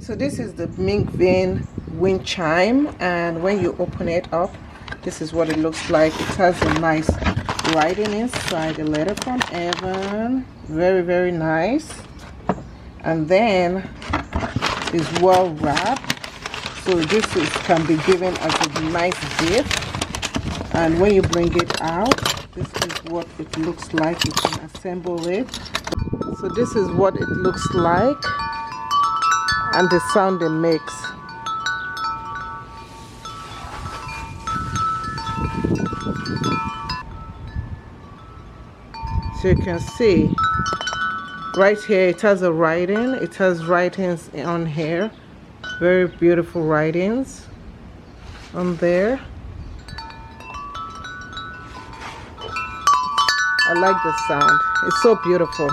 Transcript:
So this is the Mingven wind chime, and when you open it up, this is what it looks like. It has a nice writing inside, a letter from Evan, very nice, and then is well wrapped. So this can be given as a nice gift, and when you bring it out, this is what it looks like. You can assemble it. So this is what it looks like, and the sound it makes. So you can see right here it has a writing. It has writings on here, very beautiful writings on there. I like the sound. It's so beautiful.